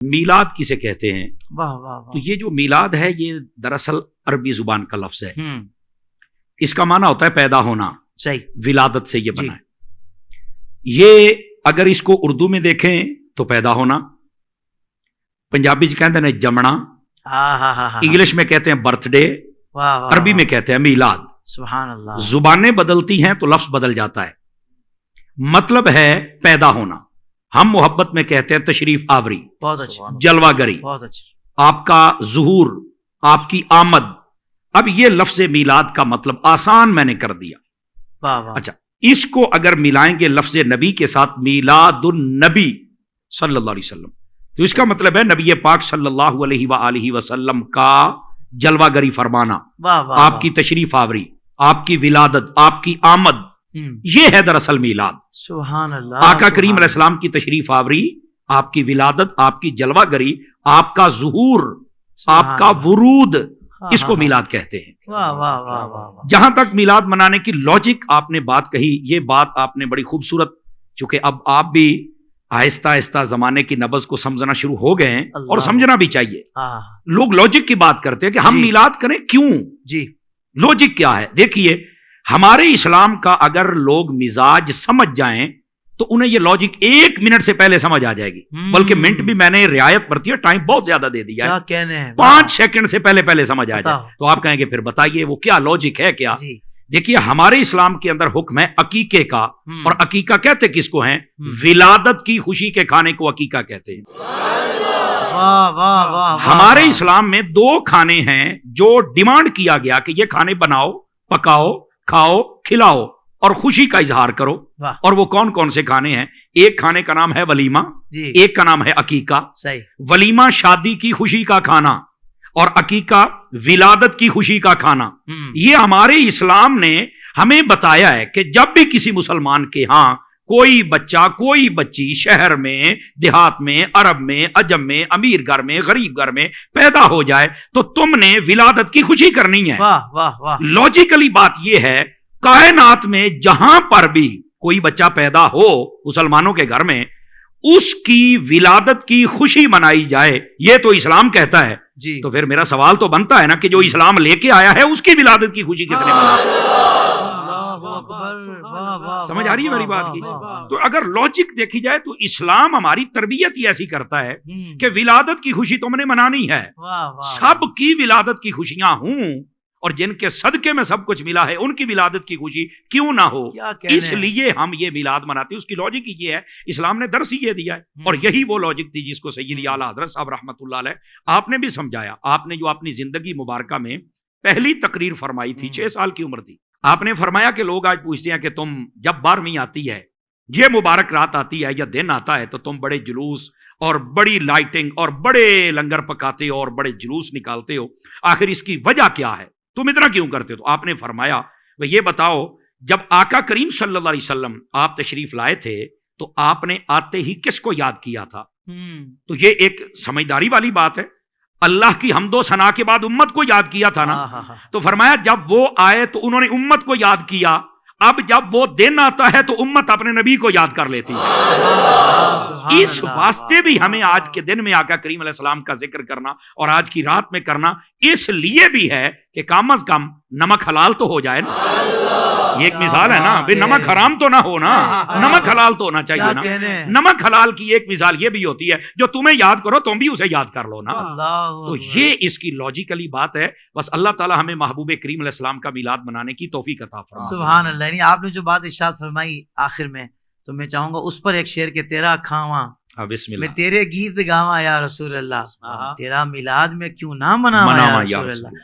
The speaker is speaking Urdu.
میلاد کسے کہتے ہیں؟ واہ واہ واہ. تو یہ جو میلاد ہے یہ دراصل عربی زبان کا لفظ ہے. اس کا معنی ہوتا ہے پیدا ہونا. صحیح. ولادت سے یہ بنا ہے. یہ اگر اس کو اردو میں دیکھیں تو پیدا ہونا، پنجابی کہتے ہیں جمنا، انگلش میں کہتے ہیں برتھ ڈے، عربی میں کہتے ہیں میلاد. سبحان اللہ. زبانیں بدلتی ہیں تو لفظ بدل جاتا ہے. مطلب ہے پیدا ہونا. ہم محبت میں کہتے ہیں تشریف آوری، بہت اچھا، جلوہ گری، بہت اچھا، آپ کا ظہور، آپ کی آمد. اب یہ لفظ میلاد کا مطلب آسان میں نے کر دیا. واہ واہ. اچھا، اس کو اگر ملائیں گے لفظ نبی کے ساتھ میلاد النبی صلی اللہ علیہ وسلم، تو اس کا مطلب ہے نبی پاک صلی اللہ علیہ وآلہ وسلم کا جلوہ گری فرمانا، واہ واہ. آپ کی تشریف آوری، آپ کی ولادت، آپ کی آمد، یہ ہے دراصل میلاد. سبحان اللہ. آقا کریم علیہ السلام کی تشریف آوری، آپ کی ولادت، آپ کی جلوہ گری، آپ کا ظہور، آپ کا ورود، اس کو میلاد کہتے ہیں. واہ واہ واہ واہ. جہاں تک میلاد منانے کی لاجک آپ نے بات کہی، یہ بات آپ نے بڑی خوبصورت، چونکہ اب آپ بھی آہستہ آہستہ زمانے کی نبض کو سمجھنا شروع ہو گئے ہیں، اور سمجھنا بھی چاہیے. لوگ لاجک کی بات کرتے ہیں کہ ہم میلاد کریں کیوں؟ جی، لاجک کیا ہے؟ دیکھیے، ہمارے اسلام کا اگر لوگ مزاج سمجھ جائیں تو انہیں یہ لاجک 1 منٹ سے پہلے سمجھ آ جائے گی. بلکہ منٹ بھی میں نے رعایت برتی ہے، ٹائم بہت زیادہ دے دیا ہے. کیا کہنے ہیں؟ 5 سیکنڈ سے پہلے سمجھ آ جائے. تو آپ کہیں گے پھر بتائیے وہ کیا لاجک ہے کیا؟ دیکھیے، ہمارے اسلام کے اندر حکم ہے عقیقے کا، اور عقیقہ کہتے کس کو ہیں؟ ولادت کی خوشی کے کھانے کو عقیقہ کہتے ہیں. ہمارے اسلام میں 2 کھانے ہیں جو ڈیمانڈ کیا گیا کہ یہ کھانے بناؤ، پکاؤ، کھاؤ، کھلاؤ اور خوشی کا اظہار کرو. اور وہ کون کون سے کھانے ہیں؟ ایک کھانے کا نام ہے ولیمہ، ایک کا نام ہے عقیقہ. ولیمہ شادی کی خوشی کا کھانا، اور عقیقہ ولادت کی خوشی کا کھانا. یہ ہمارے اسلام نے ہمیں بتایا ہے کہ جب بھی کسی مسلمان کے ہاں کوئی بچہ، کوئی بچی شہر میں، دیہات میں، عرب میں، عجم میں، امیر گھر میں، غریب گھر میں پیدا ہو جائے تو تم نے ولادت کی خوشی کرنی ہے. لاجیکلی بات یہ ہے، کائنات میں جہاں پر بھی کوئی بچہ پیدا ہو مسلمانوں کے گھر میں، اس کی ولادت کی خوشی منائی جائے، یہ تو اسلام کہتا ہے. تو پھر میرا سوال تو بنتا ہے نا کہ جو اسلام لے کے آیا ہے اس کی ولادت کی خوشی کس نے منائی؟ سمجھ آ رہی ہے میری بات کی؟ تو اگر لاجک دیکھی جائے تو اسلام ہماری تربیت ہی ایسی کرتا ہے کہ ولادت کی خوشی تم نے منانی ہے. سب کی ولادت کی خوشیاں ہوں، اور جن کے صدقے میں سب کچھ ملا ہے ان کی ولادت کی خوشی کیوں نہ ہو. اس لیے ہم یہ میلاد مناتے ہیں. اس کی لاجک ہی یہ ہے، اسلام نے درس ہی یہ دیا ہے. اور یہی وہ لاجک تھی جس کو سیدی اعلیٰ حضرت صاحب رحمۃ اللہ علیہ آپ نے بھی سمجھایا. آپ نے جو اپنی زندگی مبارکہ میں پہلی تقریر فرمائی تھی، 6 سال کی عمر تھی، آپ نے فرمایا کہ لوگ آج پوچھتے ہیں کہ تم جب 12ویں آتی ہے، یہ مبارک رات آتی ہے یا دن آتا ہے، تو تم بڑے جلوس اور بڑی لائٹنگ اور بڑے لنگر پکاتے ہو اور بڑے جلوس نکالتے ہو، آخر اس کی وجہ کیا ہے؟ تم اتنا کیوں کرتے ہو؟ تو آپ نے فرمایا وہ یہ بتاؤ، جب آقا کریم صلی اللہ علیہ وسلم آپ تشریف لائے تھے تو آپ نے آتے ہی کس کو یاد کیا تھا؟ تو یہ ایک سمجھداری والی بات ہے. اللہ کی حمد و ثنا کے بعد امت کو یاد کیا تھا نا. تو فرمایا جب وہ آئے تو انہوں نے امت کو یاد کیا. اب جب وہ دن آتا ہے تو امت اپنے نبی کو یاد کر لیتی ہے. اس واسطے بھی ہمیں آج کے دن میں آقا کریم علیہ السلام کا ذکر کرنا اور آج کی رات میں کرنا اس لیے بھی ہے کہ کم از کم نمک حلال تو ہو جائے نا. یہ ایک مثال ہے نا، بھی نمک حرام تو نہ ہو نا، نمک حلال تو ہونا چاہیے نا. نمک حلال کی ایک مثال یہ بھی ہوتی ہے جو تمہیں یاد کرو تم بھی اسے یاد کر لو نا. تو یہ اس کی لاجیکلی بات ہے. بس اللہ تعالی ہمیں محبوب کریم علیہ السلام کا میلاد منانے کی توفیق عطا فرمائے. سبحان اللہ. یعنی آپ نے جو بات ارشاد فرمائی آخر میں، تو میں چاہوں گا اس پر ایک شعر کہ تیرا کھاواں بسم اللہ، میں تیرے گیت گاواں یا رسول اللہ، تیرا میلاد میں کیوں نہ مناواں یا رسول اللہ.